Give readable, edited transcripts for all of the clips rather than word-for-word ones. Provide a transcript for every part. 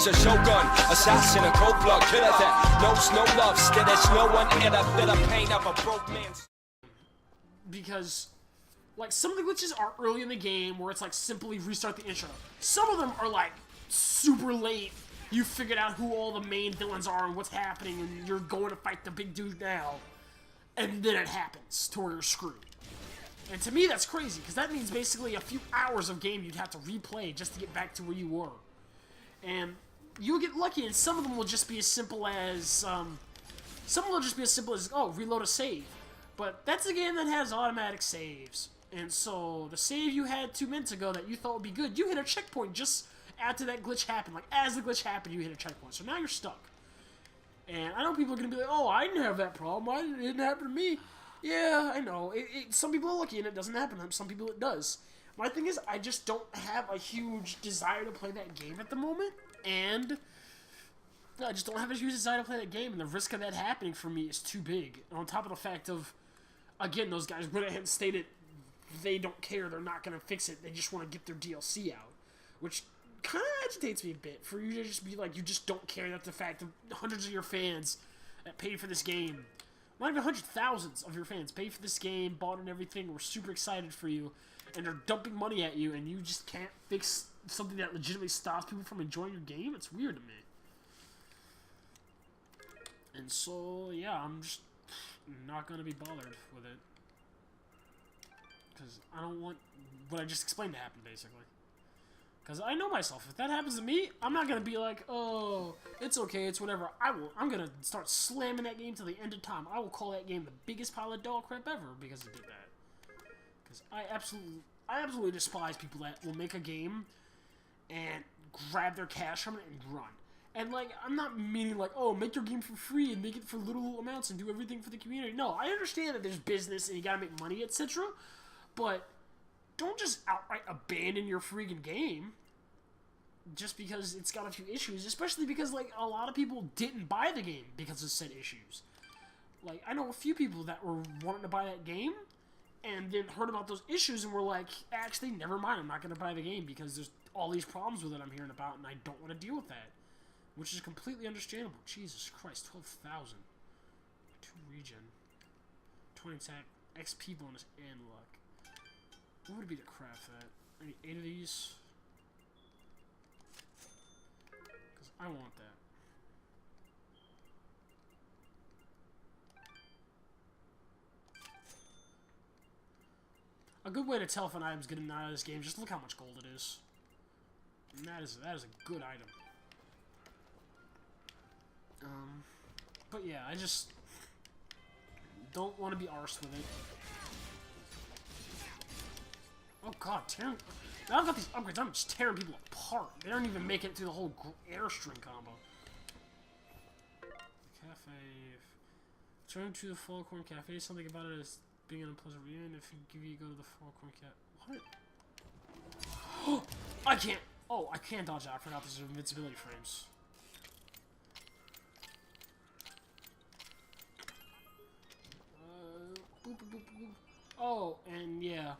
He's a shogun, assassin, a cold blood killer that knows no love. Still there's no one in a bit of pain of a broke man's. Because, like, some of the glitches are early in the game where it's like simply restart the intro. Some of them are like super late. You figured out who all the main villains are and what's happening, and you're going to fight the big dude now, and then it happens to where you're screwed. And to me, that's crazy, because that means basically a few hours of game you'd have to replay just to get back to where you were. And you'll get lucky, and some of them will just be as simple as, oh, reload a save. But that's a game that has automatic saves. And so, the save you had 2 minutes ago that you thought would be good, you hit a checkpoint just after that glitch happened. Like, as the glitch happened, you hit a checkpoint. So now you're stuck. And I know people are going to be like, oh, I didn't have that problem. It didn't happen to me. Yeah, I know. Some people are lucky and it doesn't happen to them. Some people it does. My thing is, I just don't have a huge desire to play that game at the moment. And I just don't have a huge desire to play that game. And the risk of that happening for me is too big. And on top of the fact of, again, those guys went ahead and stated they don't care. They're not going to fix it. They just want to get their DLC out. Which kind of agitates me a bit. For you to just be like, you just don't care that the fact of hundreds of your fans that paid for this game, not even hundreds, thousands of your fans paid for this game, bought it and everything, were super excited for you, and they're dumping money at you, and you just can't fix something that legitimately stops people from enjoying your game? It's weird to me. And so, yeah, I'm just not going to be bothered with it. Because I don't want what I just explained to happen, basically. Because I know myself. If that happens to me, I'm not going to be like, oh, it's okay, it's whatever. I'm going to start slamming that game till the end of time. I will call that game the biggest pile of dog crap ever because it did that. Because I absolutely despise people that will make a game and grab their cash from it and run. And, like, I'm not meaning, like, oh, make your game for free and make it for little amounts and do everything for the community. No, I understand that there's business and you gotta make money, etc. But don't just outright abandon your freaking game just because it's got a few issues, especially because, like, a lot of people didn't buy the game because of said issues. Like, I know a few people that were wanting to buy that game and then heard about those issues and were like, actually, never mind, I'm not going to buy the game because there's all these problems with it I'm hearing about and I don't want to deal with that. Which is completely understandable. Jesus Christ, 12,000. 2 regen. 20 attack, XP bonus, and luck. What would it be to craft that? I need 8 of these. Because I want that. A good way to tell if an item's getting out of this game, just look how much gold it is. And that is a good item. But yeah, I just don't want to be arsed with it. Oh god, tearing... Now I've got these upgrades, I'm just tearing people apart. They don't even make it through the whole airstream combo. Cafe... Turn to the Foghorn Cafe. Something about it is being an unpleasant reunion. If you give you go to the Foghorn Cafe... What? I can't... Oh, I can't dodge out. I forgot there's invincibility frames. Boop, boop, boop, boop. Oh, and yeah.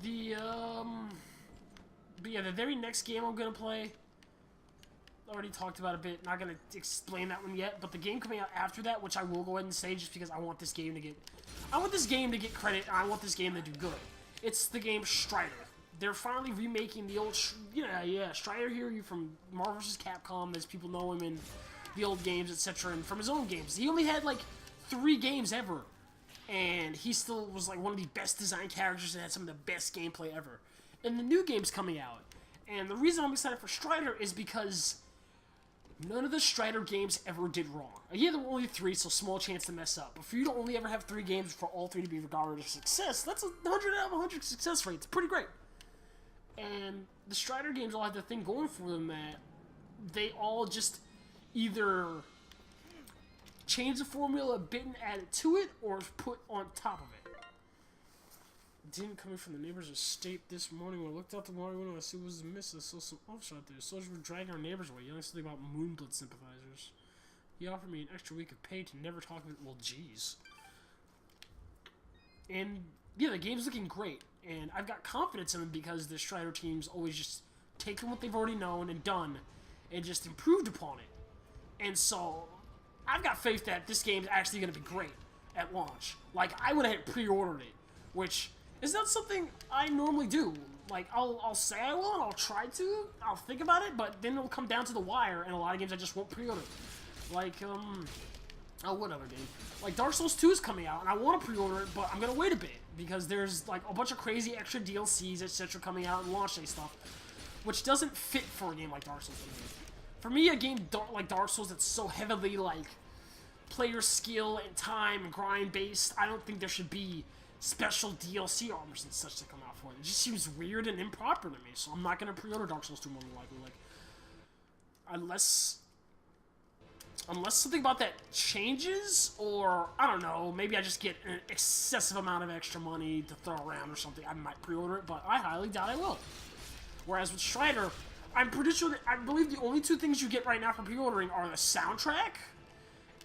But yeah, the very next game I'm gonna play, already talked about a bit, not gonna explain that one yet, but the game coming out after that, which I will go ahead and say just because I want this game to get credit, and I want this game to do good. It's the game Strider. They're finally remaking the old, Strider here, from Marvel vs. Capcom, as people know him in the old games, etc., and from his own games. He only had, like, 3 games ever. And he still was like one of the best designed characters and had some of the best gameplay ever. And the new game's coming out. And the reason I'm excited for Strider is because none of the Strider games ever did wrong. Yeah, there were only 3, so small chance to mess up. But for you to only ever have 3 games for all 3 to be regarded as success, that's a 100 out of 100 success rate. It's pretty great. And the Strider games all have the thing going for them that they all just either change the formula a bit and add it to it, or put on top of it. Didn't come in from the neighbor's estate this morning. When I looked out the morning window, I see what was amiss. I saw some officer out there. Soldiers were dragging our neighbors away, yelling something about Moonblood sympathizers. He offered me an extra week of pay to never talk about it. Well, geez. And yeah, the game's looking great, and I've got confidence in them because the Strider teams always just taken what they've already known and done, and just improved upon it. And so, I've got faith that this game's actually going to be great at launch. Like, I would have pre-ordered it, which is not something I normally do. Like, I'll say I will, and I'll try to, I'll think about it, but then it'll come down to the wire, and a lot of games I just won't pre-order. Like, what other game? Like, Dark Souls 2 is coming out, and I want to pre-order it, but I'm going to wait a bit, because there's, like, a bunch of crazy extra DLCs, etc. coming out and launch day stuff, which doesn't fit for a game like Dark Souls. For me, a game like Dark Souls that's so heavily, like, player skill and time and grind-based, I don't think there should be special DLC armors and such to come out for it. It just seems weird and improper to me, so I'm not going to pre-order Dark Souls 2 more than likely. Like, unless something about that changes, or, I don't know, maybe I just get an excessive amount of extra money to throw around or something, I might pre-order it, but I highly doubt I will. Whereas with Strider, I'm pretty sure that, I believe the only two things you get right now for pre-ordering are the soundtrack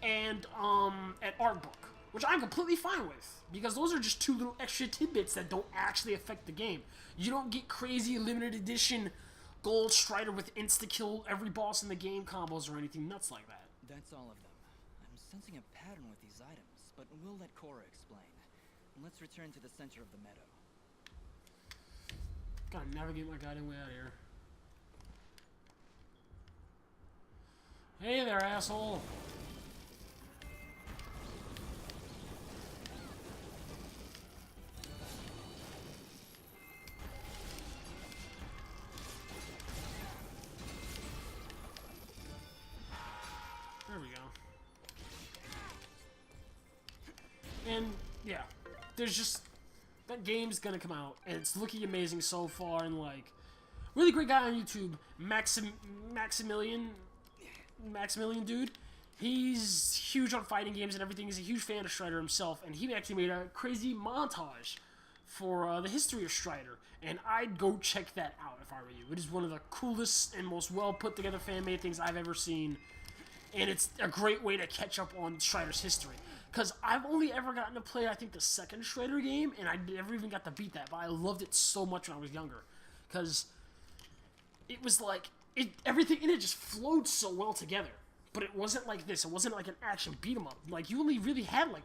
and, an art book, which I'm completely fine with, because those are just two little extra tidbits that don't actually affect the game. You don't get crazy limited edition gold Strider with insta-kill every boss in the game combos or anything nuts like that. That's all of them. I'm sensing a pattern with these items, but we'll let Cora explain. Let's return to the center of the meadow. Gotta navigate my guiding way out of here. Hey there, asshole! There we go. And, yeah, there's just, that game's gonna come out, and it's looking amazing so far, and, like, really great guy on YouTube, Maximilian dude. He's huge on fighting games and everything. He's a huge fan of Strider himself, and he actually made a crazy montage for the history of Strider, and I'd go check that out if I were you. It is one of the coolest and most well put together fan-made things I've ever seen. And it's a great way to catch up on Strider's history. Because I've only ever gotten to play, I think, the second Strider game, and I never even got to beat that, but I loved it so much when I was younger. Because it was like, everything in it just flowed so well together. But it wasn't like this. It wasn't like an action beat-em-up. Like, you only really had, like,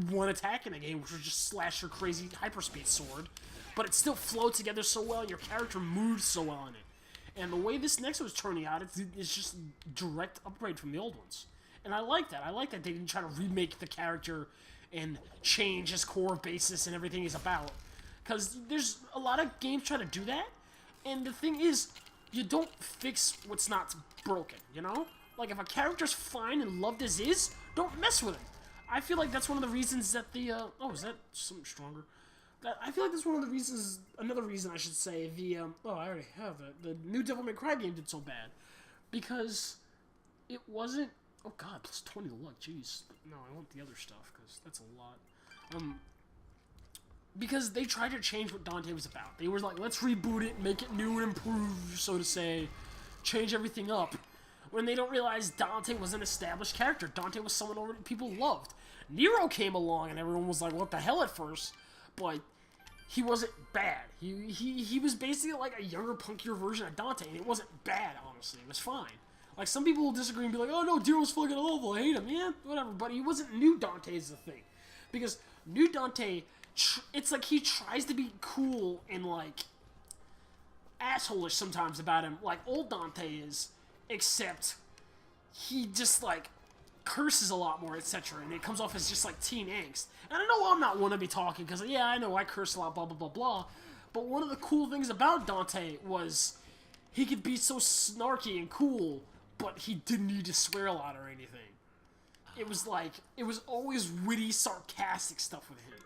one attack in the game, which was just slash your crazy hyperspeed sword. But it still flowed together so well, and your character moved so well in it. And the way this next one's turning out, it's just direct upgrade from the old ones. And I like that. I like that they didn't try to remake the character and change his core basis and everything he's about. Because there's a lot of games try to do that. And the thing is, you don't fix what's not broken, you know? Like, if a character's fine and loved as is, don't mess with him. I feel like that's one of the reasons that the, oh, is that something stronger? I feel like that's one of the reasons, another reason I should say, I already have it, the new Devil May Cry game did so bad. Because it wasn't, oh god, plus 20 to luck, jeez. No, I want the other stuff, because that's a lot. Because they tried to change what Dante was about. They were like, let's reboot it, make it new and improved, so to say, change everything up. When they don't realize Dante was an established character. Dante was someone already people loved. Nero came along, and everyone was like, what the hell at first? But he wasn't bad. He was basically like a younger, punkier version of Dante, and it wasn't bad, honestly. It was fine. Like, some people will disagree and be like, oh no, Nero's fucking awful, I hate him, yeah, whatever. But he wasn't new Dante is the thing. Because new Dante, it's like he tries to be cool and, like, asshole-ish sometimes about him, like old Dante is, except he just, like, curses a lot more, etc., and it comes off as just like teen angst. And I know I'm not one to be talking, because yeah, I know I curse a lot, blah blah blah blah, but one of the cool things about Dante was he could be so snarky and cool, but he didn't need to swear a lot or anything. It was like, it was always witty, sarcastic stuff with him.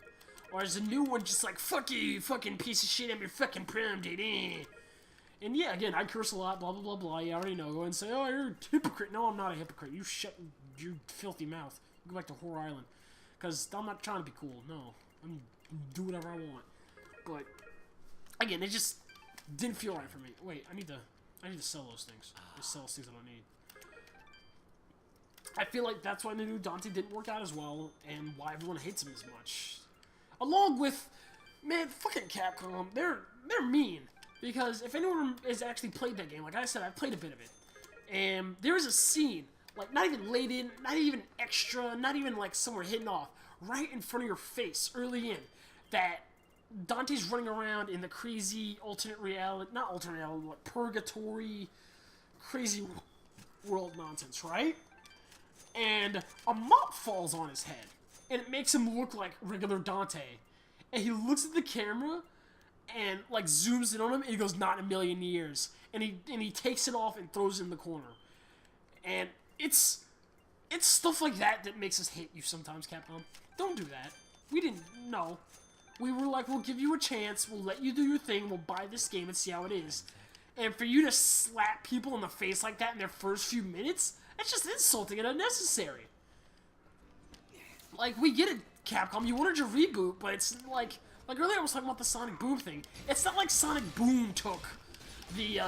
Whereas the new one just like, fuck you fucking piece of shit, I'm your fucking prom date, eh. And yeah, again, I curse a lot, blah blah blah blah, you already know, go and say, oh, you're a hypocrite. No, I'm not a hypocrite, you shut your filthy mouth. Go back to Whore Island. Because I'm not trying to be cool, no. I'm do whatever I want. But, again, it just didn't feel right for me. Wait, I need to sell those things. I sell those things I don't need. I feel like that's why the new Dante didn't work out as well, and why everyone hates him as much. Along with, man, fucking Capcom, they're mean. Because if anyone has actually played that game, like I said, I've played a bit of it. And there is a scene, like not even laid in, not even extra, not even like somewhere hidden off, right in front of your face, early in, that Dante's running around in the crazy alternate reality, not alternate reality, like purgatory, crazy world nonsense, right? And a mop falls on his head, and it makes him look like regular Dante. And he looks at the camera, and like zooms in on him, and he goes, "Not in a million years." And he takes it off and throws it in the corner. And it's stuff like that makes us hate you sometimes, Capcom. Don't do that. We didn't know. We were like, we'll give you a chance, we'll let you do your thing, we'll buy this game and see how it is. And for you to slap people in the face like that in their first few minutes, that's just insulting and unnecessary. Like, we get it, Capcom, you wanted your reboot, but it's like earlier I was talking about the Sonic Boom thing. It's not like Sonic Boom took the,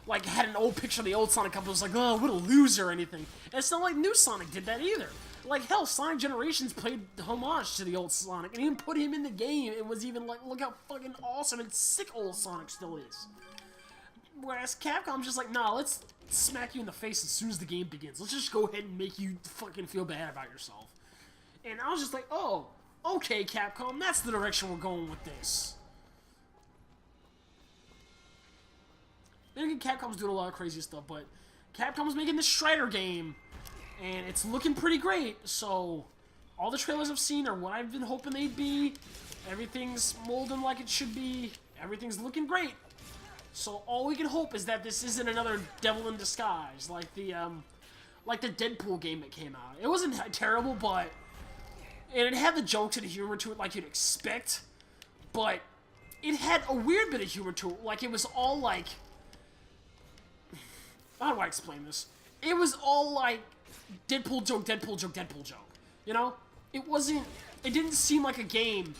like, had an old picture of the old Sonic company, was like, oh, what a loser or anything. And it's not like new Sonic did that either. Like, hell, Sonic Generations paid homage to the old Sonic, and even put him in the game, and was even like, look how fucking awesome and sick old Sonic still is. Whereas Capcom's just like, nah, let's smack you in the face as soon as the game begins. Let's just go ahead and make you fucking feel bad about yourself. And I was just like, oh, okay, Capcom, that's the direction we're going with this. Then again, Capcom's doing a lot of crazy stuff, but Capcom's making this Strider game, and it's looking pretty great, so all the trailers I've seen are what I've been hoping they'd be. Everything's molding like it should be. Everything's looking great. So all we can hope is that this isn't another Devil in Disguise, like the Deadpool game that came out. It wasn't terrible, but and it had the jokes and the humor to it like you'd expect, but it had a weird bit of humor to it. Like, it was all like, how do I explain this? It was all like Deadpool joke, Deadpool joke, Deadpool joke. You know? It didn't seem like a game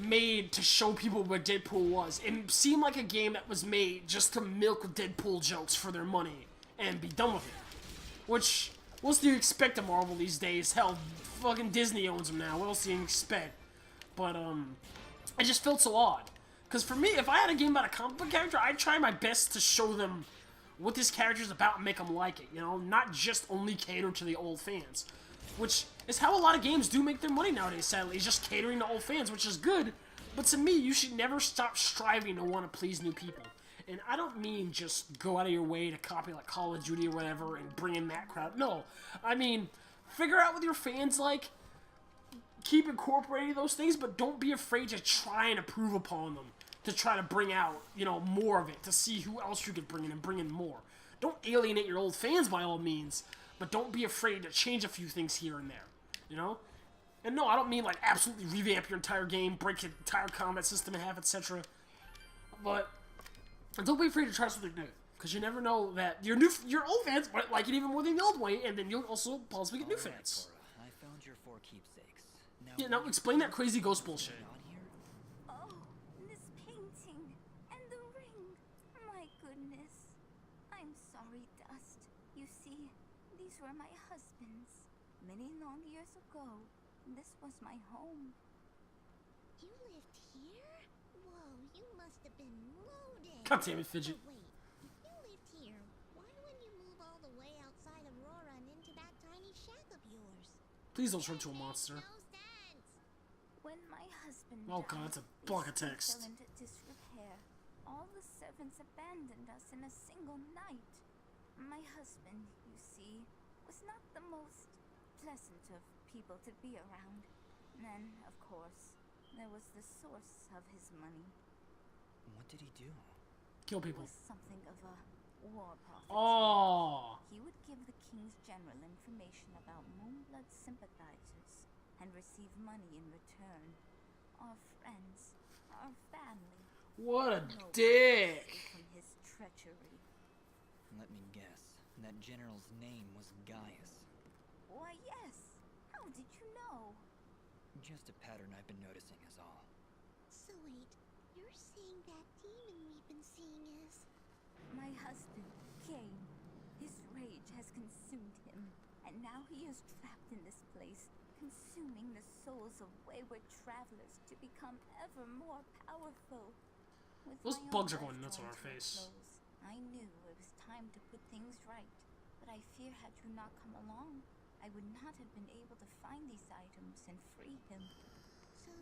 made to show people what Deadpool was. It seemed like a game that was made just to milk Deadpool jokes for their money and be done with it. Which, what else do you expect of Marvel these days? Hell, fucking Disney owns them now. What else do you expect? But, it just felt so odd. Because for me, if I had a game about a comic book character, I'd try my best to show them what this character's about and make them like it, you know? Not just only cater to the old fans. Which is how a lot of games do make their money nowadays, sadly. Is just catering to old fans, which is good. But to me, you should never stop striving to want to please new people. And I don't mean just go out of your way to copy like Call of Duty or whatever and bring in that crowd. No. I mean, figure out what your fans like. Keep incorporating those things, but don't be afraid to try and improve upon them. To try to bring out, you know, more of it. To see who else you could bring in and bring in more. Don't alienate your old fans by all means. But don't be afraid to change a few things here and there. You know? And no, I don't mean like absolutely revamp your entire game, break your entire combat system in half, etc. But don't be afraid to try something new. Because you never know that your old fans might like it even more than the old way, and then you'll also possibly get new fans. Cora, I found your 4 keepsakes. Yeah, now explain that crazy ghost bullshit. Oh, this painting and the ring. My goodness. I'm sorry, Dust. You see, these were my husband's. Many long years ago, this was my home. You lived here? Whoa, you must have been loaded. God damn it, Fidget. But wait, if you lived here, why wouldn't you move all the way outside Aurora and into that tiny shack of yours? Please don't turn into a monster. No sense. When my husband Oh died, god, it's a block of this text. fell into disrepair. All the servants abandoned us in a single night. My husband, you see, was not the most pleasant of people to be around. Then, of course, there was the source of his money. What did he do? Kill He people. was something of a war prophet. Oh. He would give the king's general information about Moonblood sympathizers and receive money in return. Our friends, our family. What a Nobody dick. escaped from his treachery. Let me guess. That general's name was Gaius. Why, yes. How did you know? Just a pattern I've been noticing is all. So wait, you're saying that demon we've been seeing is... My husband, Cain. His rage has consumed him, and now he is trapped in this place, consuming the souls of wayward travelers to become ever more powerful. With Those my own bugs are life going nuts on drawing our to a face. close, I knew it was time to put things right. But I fear had you not come along, I would not have been able to find these items and free him. So,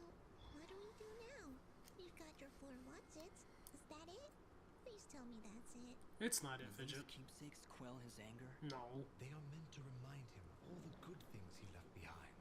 what do we do now? You've got your 4 whatsits. Is that it? Please tell me that's it. It's not it, Will these Fidget. keepsakes quell his anger? No. They are meant to remind him of all the good things he left behind.